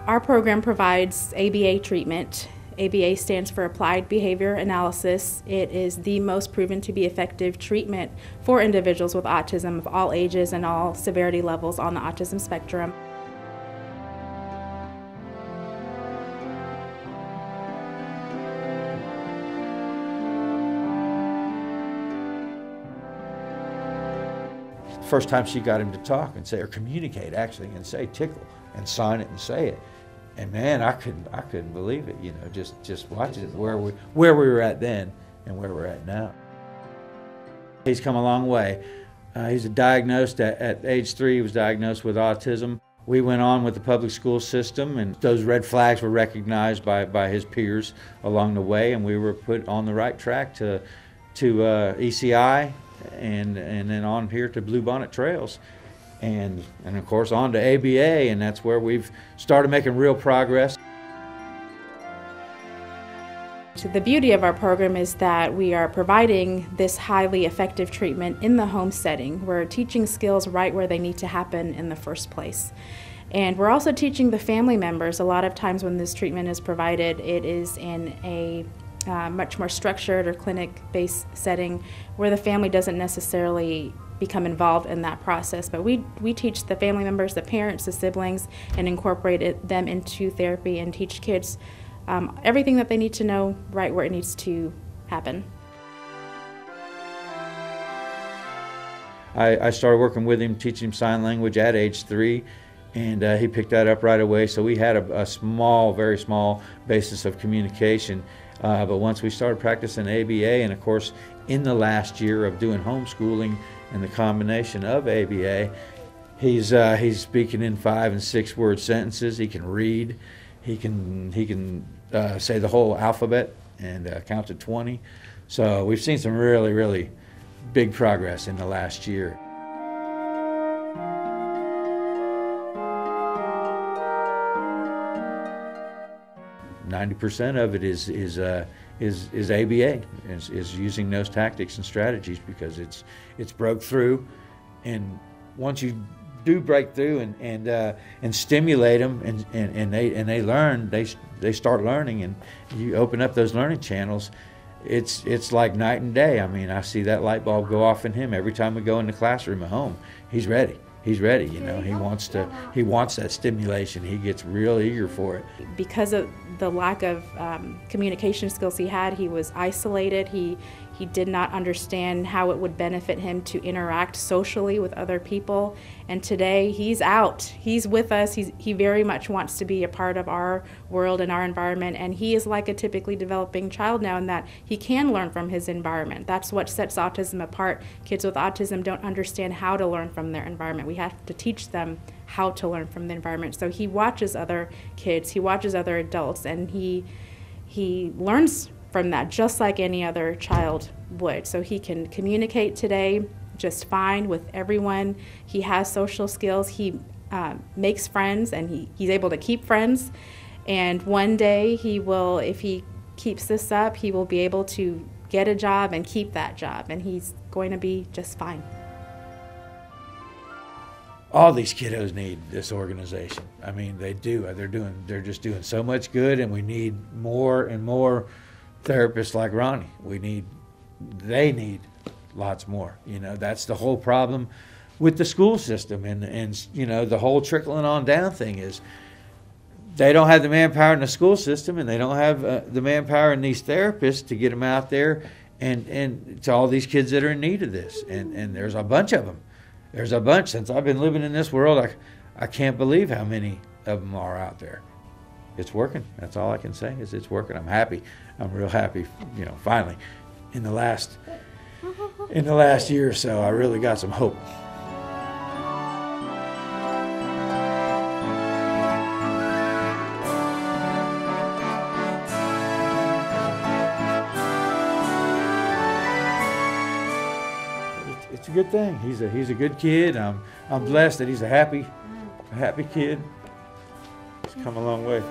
Our program provides ABA treatment. ABA stands for Applied Behavior Analysis. It is the most proven to be effective treatment for individuals with autism of all ages and all severity levels on the autism spectrum. First time she got him to talk and say, or communicate actually, and say tickle and sign it and say it. And man, I couldn't believe it, you know, just watching it, where we were at then and where we're at now. He's come a long way. He's diagnosed at age 3, he was diagnosed with autism. We went on with the public school system, and those red flags were recognized by his peers along the way, and we were put on the right track to ECI, and then on here to Bluebonnet Trails, and of course on to ABA, and that's where we've started making real progress. So the beauty of our program is that we are providing this highly effective treatment in the home setting. We're teaching skills right where they need to happen in the first place. And we're also teaching the family members. A lot of times when this treatment is provided, it is in a much more structured or clinic-based setting where the family doesn't necessarily become involved in that process. But we teach the family members, the parents, the siblings, and incorporate them into therapy and teach kids everything that they need to know right where it needs to happen. I started working with him, teaching him sign language at age 3. And he picked that up right away. So we had a small, very small basis of communication. But once we started practicing ABA, and of course in the last year of doing homeschooling and the combination of ABA, he's speaking in 5- and 6-word sentences. He can read. He can say the whole alphabet and count to 20. So we've seen some really, really big progress in the last year. 90% of it is ABA, is using those tactics and strategies, because it's broke through, and once you do break through and stimulate them and they learn, they start learning, and you open up those learning channels, it's like night and day. I mean, I see that light bulb go off in him every time we go in the classroom at home. He's ready. He's ready, you know. He wants that stimulation. He gets real eager for it. Because of the lack of communication skills he had, he was isolated. He did not understand how it would benefit him to interact socially with other people. And today he's out. He's with us. He very much wants to be a part of our world and our environment. And he is like a typically developing child now, in that he can learn from his environment. That's what sets autism apart. Kids with autism don't understand how to learn from their environment. We have to teach them how to learn from the environment. So he watches other kids, he watches other adults, and he learns from that just like any other child would. So he can communicate today just fine with everyone. He has social skills. He makes friends, and he's able to keep friends. And one day he will, if he keeps this up, he will be able to get a job and keep that job, and he's going to be just fine. All these kiddos need this organization. I mean, they do. They're just doing so much good, and we need more and more therapists like Ronnie. They need lots more. You know, that's the whole problem with the school system, and you know, the whole trickling on down thing is they don't have the manpower in the school system, and they don't have the manpower in these therapists to get them out there and to all these kids that are in need of this. And there's a bunch of them. There's a bunch. Since I've been living in this world, I can't believe how many of them are out there. It's working. That's all I can say, is it's working. I'm happy. I'm real happy. You know, finally, in the last year or so, I really got some hope. It's a good thing. He's a good kid. I'm blessed that he's a happy kid. He's come a long way.